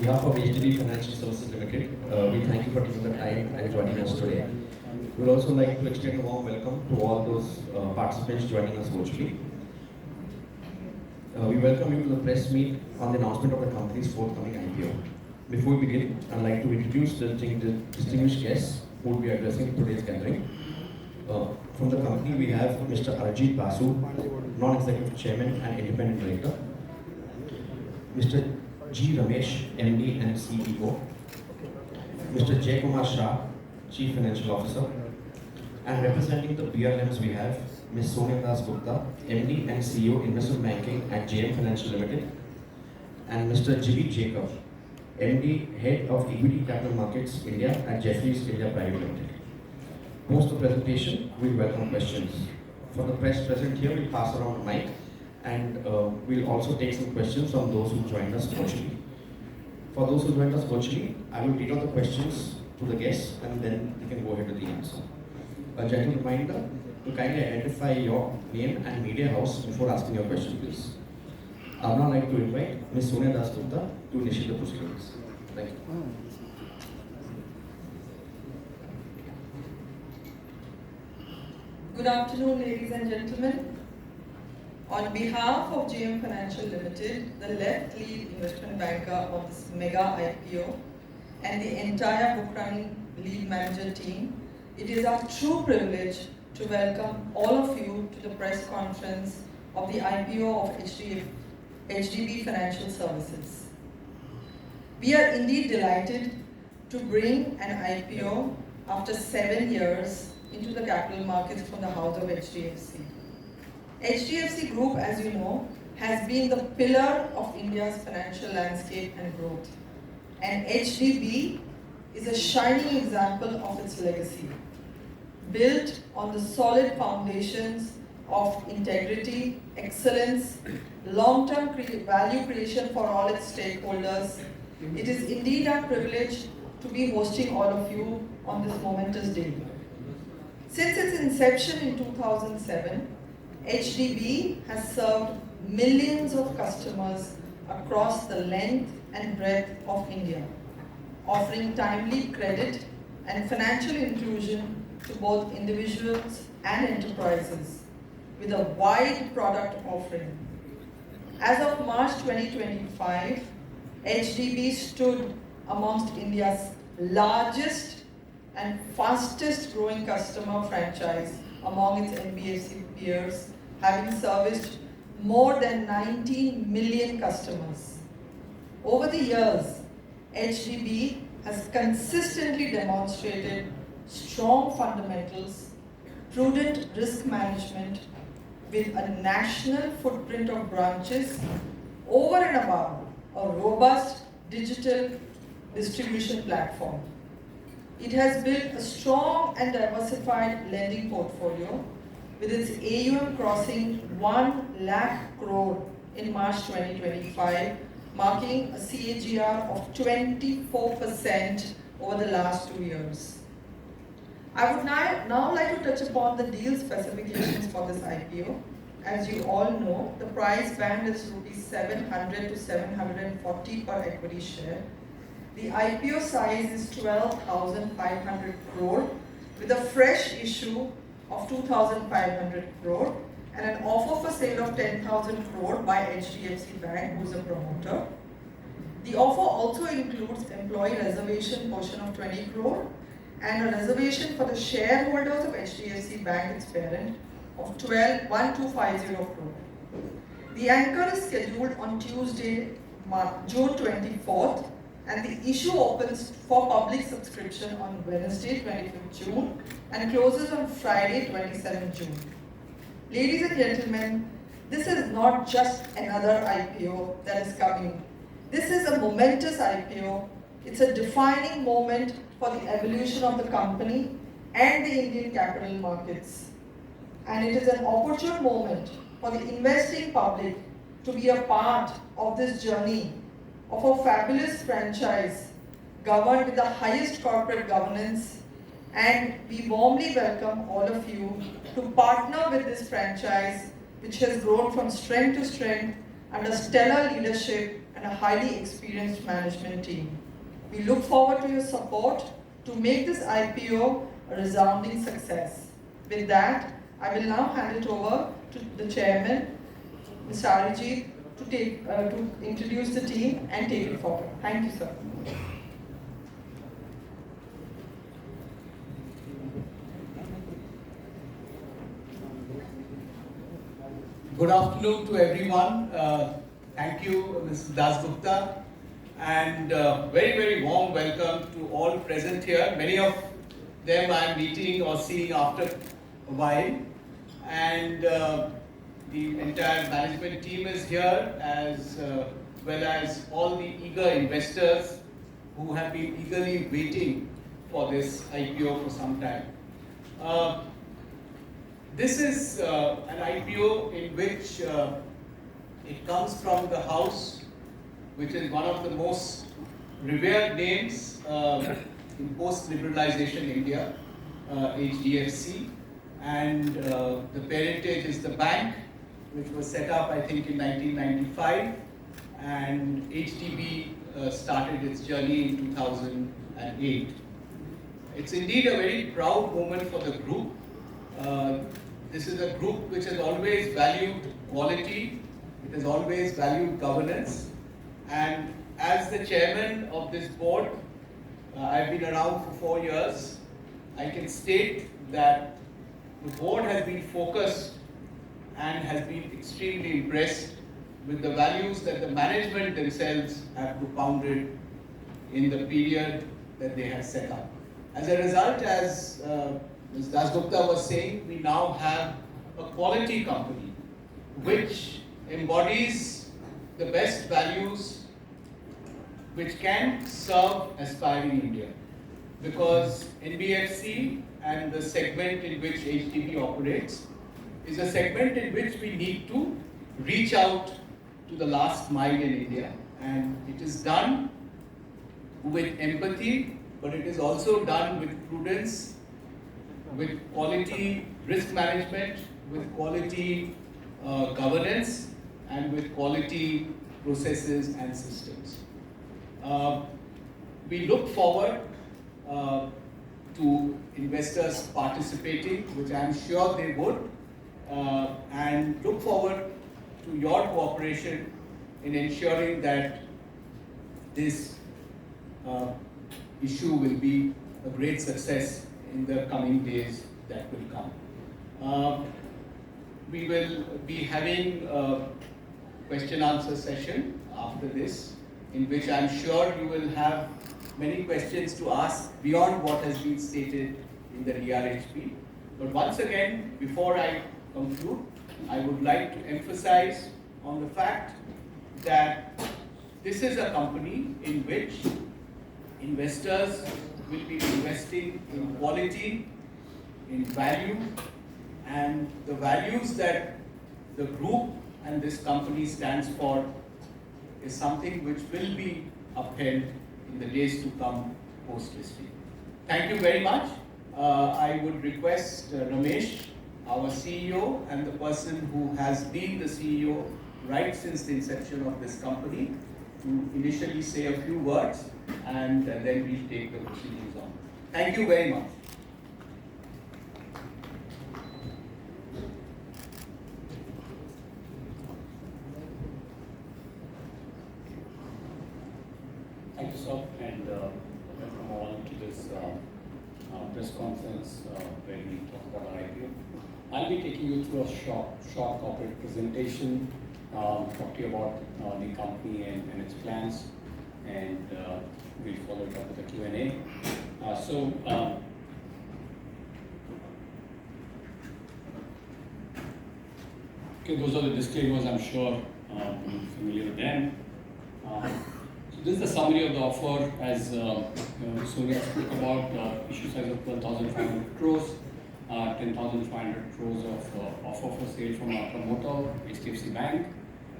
On behalf of HDB Financial Services Limited, we thank you for taking the time and joining us today. We would also like to extend a warm welcome to all those participants joining us virtually. We welcome you to the press meet on the announcement of the company's forthcoming IPO. Before we begin, I'd like to introduce the distinguished guests who will be addressing today's gathering. From the company, we have Mr. Arjit Basu, Non-Executive Chairman and Independent Director. Mr. G. Ramesh, MD and CEO. Mr. Jay Kumar Shah, Chief Financial Officer. And representing the BRMs, we have Ms. Sonia Das Gupta, MD and CEO Investment Banking at JM Financial Limited. And Mr. G. Jacob, MD, Head of Equity Capital Markets India at Jefferies India Private Limited. Post the presentation, we welcome questions. For the press present here, we'll pass around the mic, and we'll also take some questions from those who joined us virtually. For those who joined us virtually, I will read out the questions to the guests, and then you can go ahead with the answer. A gentle reminder to kindly identify your name and media house before asking your question, please. I would now like to invite Ms. Sonia Das Gupta to initiate the proceedings. Thank you. Good afternoon, ladies and gentlemen. On behalf of JM Financial Limited, the left lead investment banker of this mega IPO, and the entire book running lead manager team, it is our true privilege to welcome all of you to the press conference of the IPO of HDB Financial Services. We are indeed delighted to bring an IPO after 7 years into the capital markets from the house of HDFC. HDFC Group, as you know, has been the pillar of India's financial landscape and growth. And HDB is a shining example of its legacy, built on the solid foundations of integrity, excellence, long-term value creation for all its stakeholders. It is indeed our privilege to be hosting all of you on this momentous day. Since its inception in 2007, HDB has served millions of customers across the length and breadth of India, offering timely credit and financial inclusion to both individuals and enterprises with a wide product offering. As of March 2025, HDB stood amongst India's largest and fastest growing customer franchise among its NBFC peers, having serviced more than 19 million customers. Over the years, HDB has consistently demonstrated strong fundamentals, prudent risk management with a national footprint of branches over and above a robust digital distribution platform. It has built a strong and diversified lending portfolio with its AUM crossing 1 lakh crore in March 2025, marking a CAGR of 24% over the last 2 years. I would now like to touch upon the deal specifications for this IPO. As you all know, the price band is rupees 700 to 740 per equity share. The IPO size is 12,500 crore with a fresh issue of 2,500 crore and an offer for sale of 10,000 crore by HDFC Bank, who is a promoter. The offer also includes employee reservation portion of 20 crore and a reservation for the shareholders of HDFC Bank, its parent, of 12,250 crore. The anchor is scheduled on Tuesday, June 24th, and the issue opens for public subscription on Wednesday, 25th June, and closes on Friday, 27th June. Ladies and gentlemen, this is not just another IPO that is coming. This is a momentous IPO. It's a defining moment for the evolution of the company and the Indian capital markets. And it is an opportune moment for the investing public to be a part of this journey of a fabulous franchise governed with the highest corporate governance, and we warmly welcome all of you to partner with this franchise which has grown from strength to strength under stellar leadership and a highly experienced management team. We look forward to your support to make this IPO a resounding success. With that, I will now hand it over to the chairman, Mr. Arijit, to introduce the team and take it forward. Thank you, sir. Good afternoon to everyone. Thank you, Mr. Dasgupta, and very warm welcome to all present here. Many of them I am meeting or seeing after a while, and the entire management team is here, as well as all the eager investors who have been eagerly waiting for this IPO for some time. This is an IPO in which it comes from the house, which is one of the most revered names in post-liberalization India, HDFC, and the parentage is the bank, which was set up, I think, in 1995, and HDB started its journey in 2008. It's indeed a very proud moment for the group. This is a group which has always valued quality, it has always valued governance, and as the chairman of this board, I've been around for 4 years, I can state that the board has been focused and has been extremely impressed with the values that the management themselves have propounded in the period that they have set up. As a result, as Ms. Dasgupta was saying, we now have a quality company which embodies the best values which can serve aspiring India. Because NBFC and the segment in which HDB operates is a segment in which we need to reach out to the last mile in India. And it is done with empathy, but it is also done with prudence, with quality risk management, with quality governance, and with quality processes and systems. We look forward to investors participating, which I am sure they would, and look forward to your cooperation in ensuring that this issue will be a great success in the coming days that will come. We will be having a question answer session after this, in which I'm sure you will have many questions to ask beyond what has been stated in the DRHP. But once again, before I conclude, I would like to emphasize on the fact that this is a company in which investors will be investing in quality, in value, and the values that the group and this company stands for is something which will be upheld in the days to come post-listing. Thank you very much. I would request Ramesh, our CEO, and the person who has been the CEO right since the inception of this company, to initially say a few words, and then we'll take the proceedings on. Thank you very much. Thank you, sir, and welcome all to this press conference where we talk about our IPO. I'll be taking you through a short corporate presentation, talk to you about the company and its plans, and we'll follow it up with a Q&A. Okay, those are the disclaimers. I'm sure you're familiar with them. So this is the summary of the offer, as Sonia spoke about. Issue size of 12,500 crores, 10,500 crores of offer for sale from our promoter, HDFC Bank,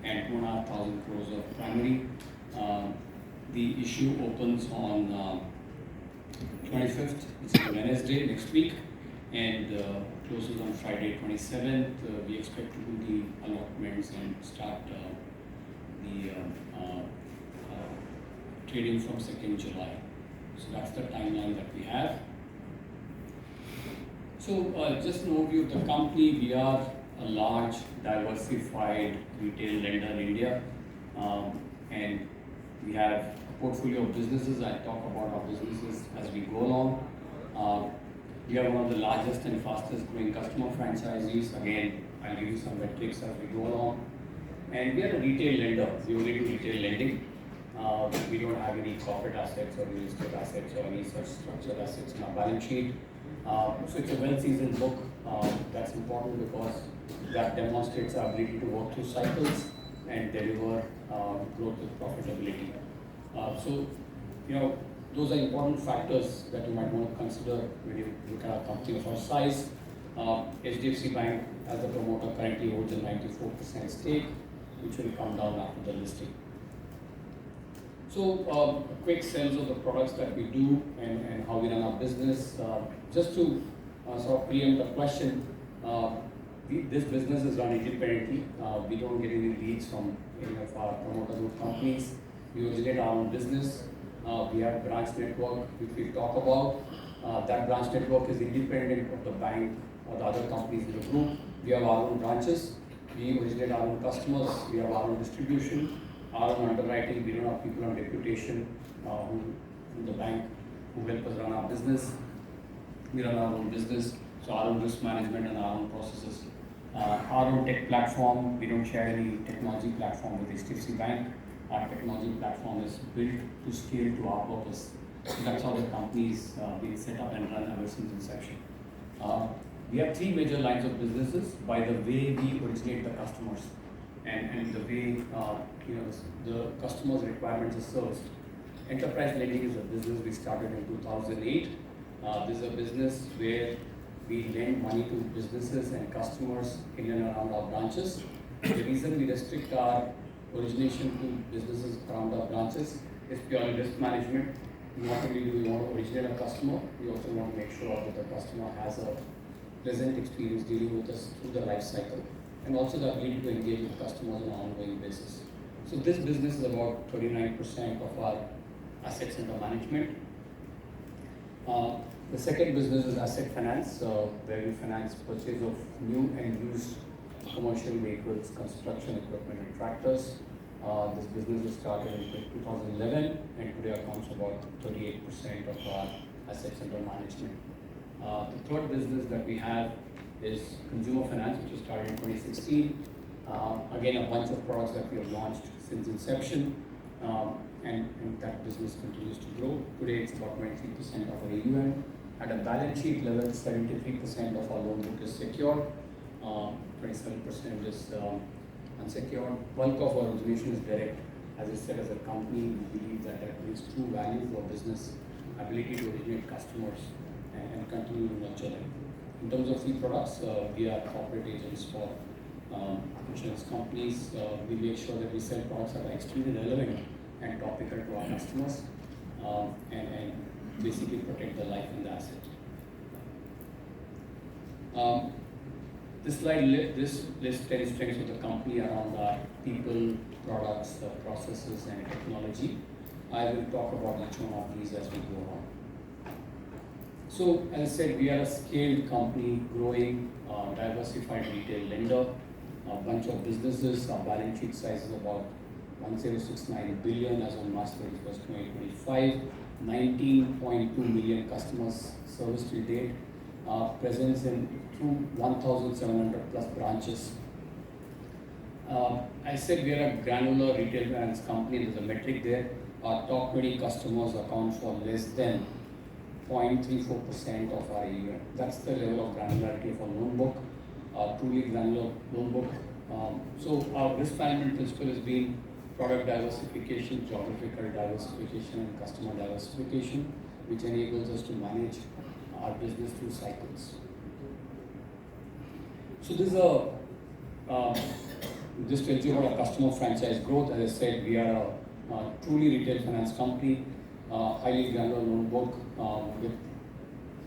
and 2,500 crores of primary. The issue opens on 25th, which is Wednesday next week, and closes on Friday 27th. We expect to do the allotments and start the trading from 2nd July. So that's the timeline that we have. So just an overview of the company. We are a large, diversified retail lender in India, and we have a portfolio of businesses. I'll talk about our businesses as we go along. We are one of the largest and fastest growing customer franchisees. Again, I'll give you some metrics as we go along. And we are a retail lender. We only do retail lending. We don't have any corporate assets or real estate assets or any such structured assets in our balance sheet. So it's a well-seasoned book. That's important because that demonstrates our ability to work through cycles and deliver growth with profitability. So, those are important factors that you might want to consider when you look at a company of our size. HDFC Bank, as the promoter, currently holds a 94% stake, which will come down after the listing. So, a quick sense of the products that we do and how we run our business. Just to sort of preempt the question, this business is run independently. We don't get any leads from any of our promoter group companies. We originate our own business. We have branch network, which we'll talk about. That branch network is independent of the bank or the other companies in the group. We have our own branches. We originate our own customers. We have our own distribution, our own underwriting. We don't have people on deputation from the bank who help us run our business. We run our own business, so our own risk management and our own processes. Our own tech platform, we don't share any technology platform with HDFC Bank. Our technology platform is built to scale to our purpose. So that's how the company's been set up and run ever since inception. We have three major lines of businesses by the way we originate the customers and the way the customers' requirements are served. Enterprise lending is a business we started in 2008. This is a business where we lend money to businesses and customers in and around our branches. The reason we restrict our origination to businesses around our branches is purely risk management. Not only do we want to originate a customer, we also want to make sure that the customer has a pleasant experience dealing with us through the life cycle, and also the ability to engage with customers on an ongoing basis. So this business is about 39% of our assets under management. The second business is asset finance, where we finance purchase of new and used commercial vehicles, construction equipment, and tractors. This business was started in 2011 and today accounts for about 38% of our assets under management. The third business that we have is consumer finance, which was started in 2016. Again, a bunch of products that we have launched since inception, and that business continues to grow. Today, it's about 23% of our AUM. At a balance sheet level, 73% of our loan book is secured, 27% is unsecured. Bulk of our origination is direct. As I said, as a company, we believe that brings true value for business, ability to originate customers and continue to nurture them. In terms of fee products, we are corporate agents for insurance companies. We make sure that we sell products that are extremely relevant and topical to our customers, and basically protect the life and the asset. This slide this lists 10 strengths of the company around our people, products, processes, and technology. I will talk about each one of these as we go on. So, as I said, we are a scaled company, growing, diversified retail lender, a bunch of businesses. Our balance sheet size is about 1,069 billion as on March 31st, 2025. 19.2 million customers serviced till date. Presence in 1,700 plus branches. I said we are a granular retail finance company. There's a metric there. Our top 20 customers account for less than 0.34% of our AUM. That's the level of granularity of our loan book, truly granular loan book. So our risk management principle has been product diversification, geographical diversification, and customer diversification, which enables us to manage our business through cycles. So this is this tells you about our customer franchise growth. As I said, we are a truly retail finance company, highly granular loan book with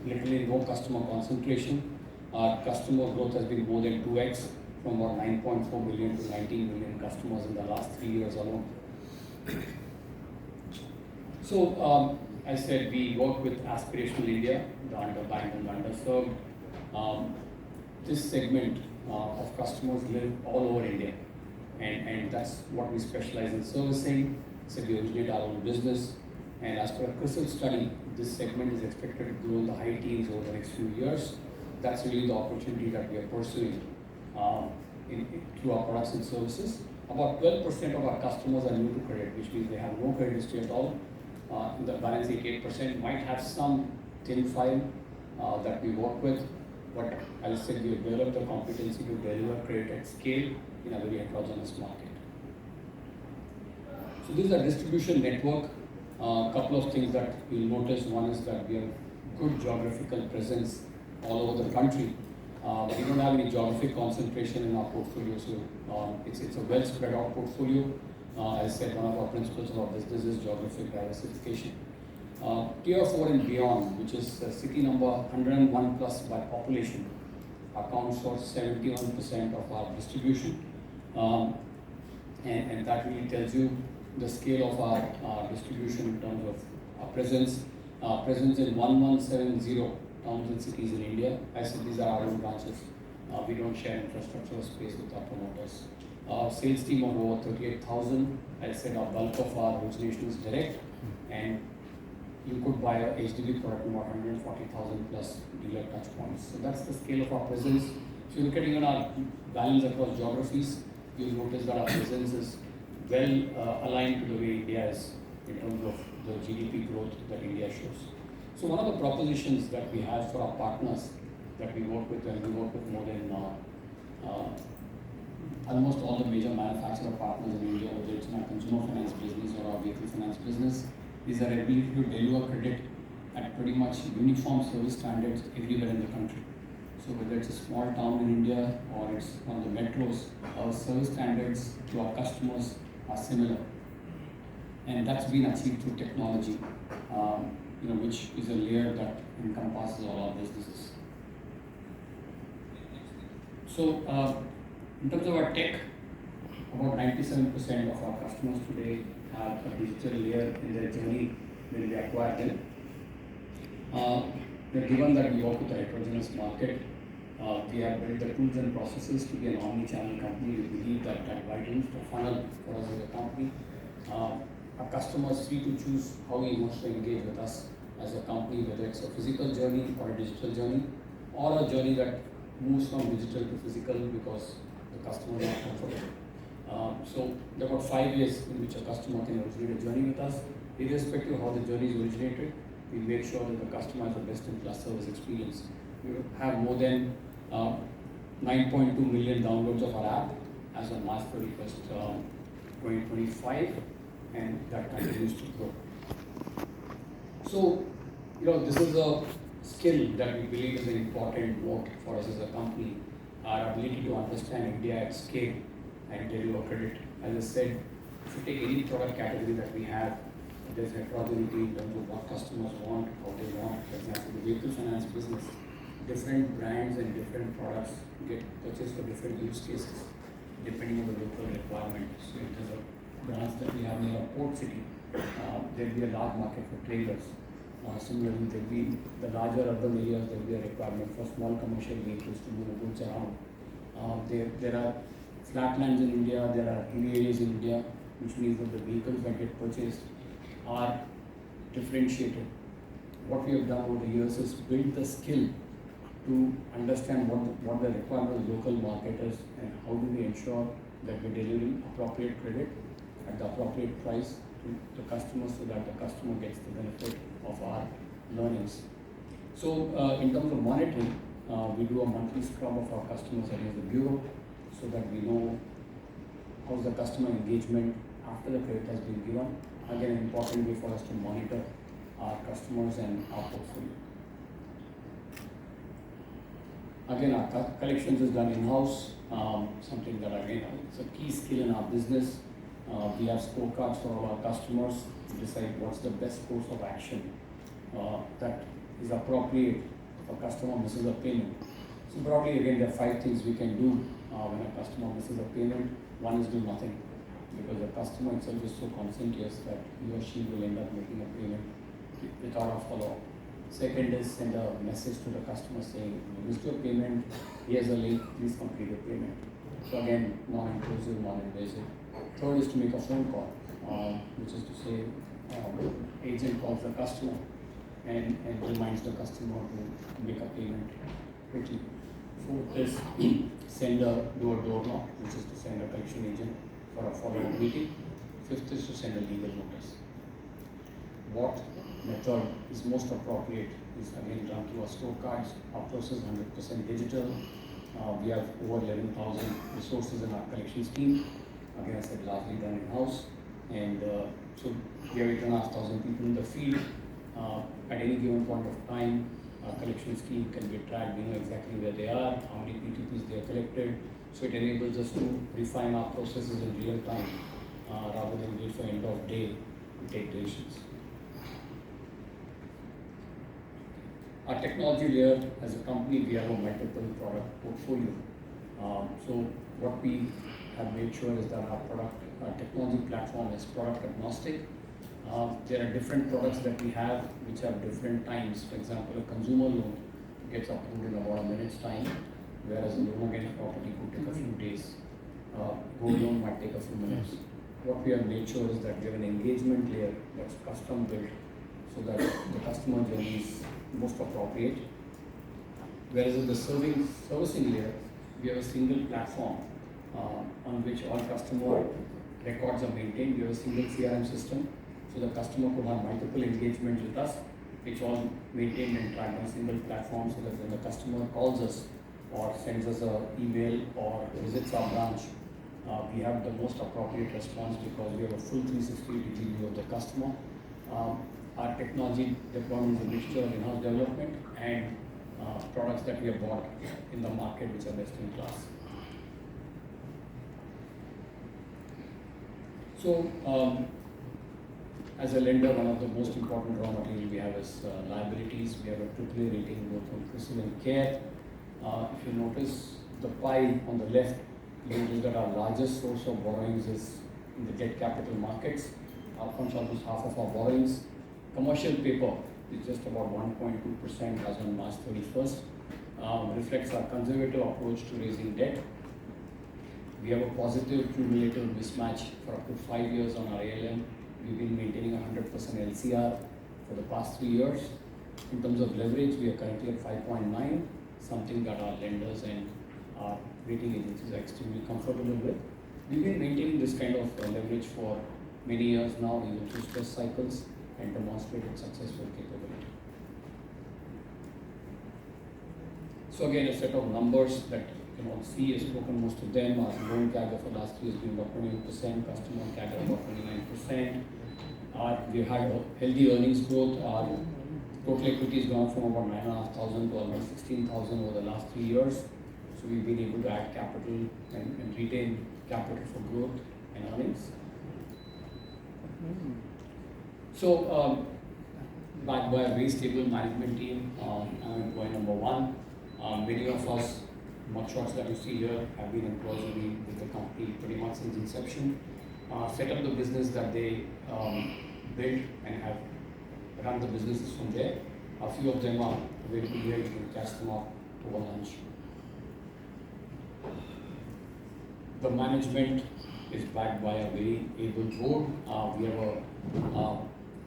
literally no customer concentration. Our customer growth has been more than 2x, from about 9.4 million to 19 million customers in the last 3 years alone. I said we work with Aspirational India, the underbanked and underserved. This segment of customers live all over India, and that's what we specialize in servicing. So we originate our own business, and as per a CRISIL study, this segment is expected to grow in the high teens over the next few years. That's really the opportunity that we are pursuing through our products and services. About 12% of our customers are new to credit, which means they have no credit history at all. The balance 88% might have some thin file that we work with, but as I said, we have developed the competency to deliver credit at scale in a very heterogeneous market. So this is a distribution network. A couple of things that you'll notice. One is that we have good geographical presence all over the country. We don't have any geographic concentration in our portfolio, so it's a well spread out portfolio. As I said, one of our principles of our business is geographic diversification. Tier 4 and beyond, which is city number 101 plus by population, accounts for 71% of our distribution. And that really tells you the scale of our distribution in terms of our presence. Presence in 1170 towns and cities in India. I said these are our own branches. We don't share infrastructure or space with our promoters. Our sales team of over 38,000. I said our bulk of our origination is direct, and you could buy a HDB product in about 140,000 plus dealer touch points. So that's the scale of our presence. If you look at even our balance across geographies, you'll notice that our presence is well aligned to the way India is in terms of the GDP growth that India shows. So one of the propositions that we have for our partners that we work with, and we work with more than almost all the major manufacturer partners in India, whether it's in our consumer finance business or our vehicle finance business, is our ability to deliver credit at pretty much uniform service standards everywhere in the country. So whether it's a small town in India or it's one of the metros, our service standards to our customers are similar. And that's been achieved through technology, which is a layer that encompasses all our businesses. So in terms of our tech, about 97% of our customers today have a digital layer in their journey when they acquire them. Given that we work with a heterogeneous market, we have built the tools and processes to be an omni-channel company. We believe that widens the funnel for us as a company. Our customers are free to choose how we want to engage with us as a company, whether it's a physical journey or a digital journey, or a journey that moves from digital to physical because the customer is not comfortable. So there are about 5 ways in which a customer can originate a journey with us. Irrespective of how the journey is originated, we make sure that the customer has the best in class service experience. We have more than 9.2 million downloads of our app as of March 31st, 2025, and that continues to grow. So, this is a skill that we believe is an important moat for us as a company. Our ability to understand India at scale and deliver credit. As I said, if you take any product category that we have, there's heterogeneity in terms of what customers want, how they want. For example, the vehicle finance business, different brands and different products get purchased for different use cases, depending on the local requirement. So if there's a branch that we have near a port city, there'll be a large market for trailers. Similarly, there'll be the larger urban areas, there'll be a requirement for small commercial vehicles to move goods around. There are flatlands in India, there are hilly areas in India, which means that the vehicles that get purchased are differentiated. What we have done over the years is build the skill to understand what the requirement of the local market is and how do we ensure that we're delivering appropriate credit at the appropriate price to the customer so that the customer gets the benefit of our learnings. So in terms of monitoring, we do a monthly scrum of our customers against the bureau so that we know how's the customer engagement after the credit has been given. Again, an important way for us to monitor our customers and our portfolio. Again, our collections is done in-house, something that again is a key skill in our business. We have scorecards for all our customers to decide what's the best course of action that is appropriate if a customer misses a payment. So broadly, again, there are 5 things we can do when a customer misses a payment. One is do nothing. because the customer itself is so conscientious that he or she will end up making a payment without a follow-up. Second is send a message to the customer saying, you missed your payment, here's a link, please complete your payment. So again, non-intrusive, non-invasive. Third is to make a phone call, which is to say, agent calls the customer and reminds the customer to make a payment quickly. Fourth is send a door knock, which is to send a collection agent for a follow-up meeting. Fifth is to send a legal notice. What method is most appropriate is again done through our scorecards. Our process is 100% digital. We have over 11,000 resources in our collections team. Again, I said largely done in-house. And so we have 8,500 people in the field. At any given point of time, our collections team can be tracked. We know exactly where they are, how many PTPs they have collected. So it enables us to refine our processes in real time rather than wait for end of day to take decisions. Our technology layer, as a company, we have a multiple product portfolio. So what we have made sure is that our technology platform is product agnostic. There are different products that we have which have different times. For example, a consumer loan gets approved in about a minute's time, whereas a loan against property could take a few days. Gold loan might take a few minutes. What we have made sure is that we have an engagement layer that's custom built so that the customer journey is most appropriate. Whereas in the servicing layer, we have a single platform on which all customer records are maintained. We have a single CRM system, so the customer could have multiple engagements with us, which all maintained and tracked on a single platform, so that when the customer calls us or sends us an email or visits our branch, we have the most appropriate response because we have a full 360-degree view of the customer. Our technology deployment is a mixture of in-house development and products that we have bought in the market which are best in class. So, as a lender, one of the most important raw material we have is liabilities. We have a AAA rating both from CRISIL and CARE. If you notice the pie on the left, you notice that our largest source of borrowings is in the debt capital markets. Comes almost half of our borrowings. Commercial paper is just about 1.2% as on March 31st. Reflects our conservative approach to raising debt. We have a positive cumulative mismatch for up to 5 years on our ALM. We've been maintaining 100% LCR for the past 3 years. In terms of leverage, we are currently at 5.9, something that our lenders and our rating agencies are extremely comfortable with. We've been maintaining this kind of leverage for many years now, even through stress cycles, and demonstrated successful capability. So again, a set of numbers that you can all see is spoken most of them. Our loan CAGR for last 3 years has been about 28%, customer CAGR about 29%. We've had healthy earnings growth. Our total equity has gone from about 9,500 to almost 16,000 over the last 3 years. So we've been able to add capital and retain capital for growth and earnings. So, backed by a very stable management team, I'm employee number 1. Many of us, mugshots that you see here, have been employees with the company pretty much since inception. Set up the business that they built and have run the businesses from there. A few of them are available here, you can catch them up over lunch. The management is backed by a very able board. We have a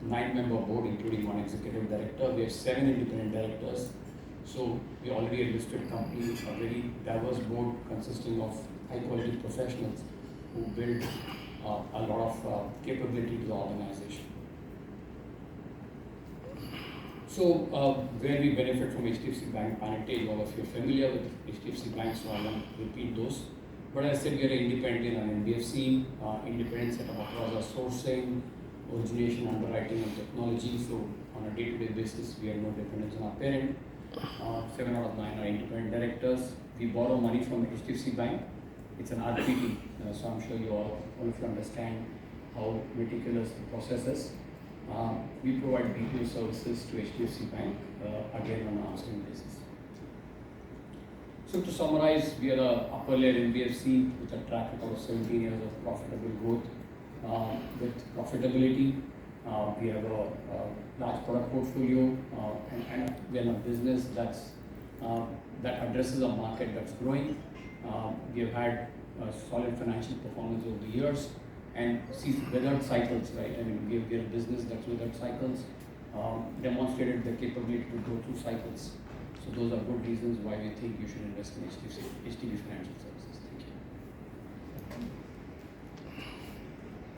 9-member board, including 1 executive director. We have 7 independent directors. So we're already a listed company, a very diverse board consisting of high-quality professionals who build a lot of capability to the organization. So where we benefit from HDFC Bank Panitage, all of you are familiar with HDFC Bank, so I won't repeat those. But as I said, we are independent on NBFC, independent set up across our sourcing, origination, underwriting, and technology. So on a day-to-day basis, we have no dependence on our parent. 7 out of 9 are independent directors. We borrow money from HDFC Bank. It's an RPT, so I'm sure all of you understand how meticulous the process is. We provide BPO services to HDFC Bank, again on an arm's length basis. So to summarize, we are a upper layer NBFC with a track record of 17 years of profitable growth with profitability. We have a large product portfolio and we are in a business that addresses a market that's growing. We have had solid financial performance over the years and see weathered cycles, right? I mean, we are a business that's weathered cycles, demonstrated the capability to go through cycles. So those are good reasons why we think you should invest in HDB Financial Services.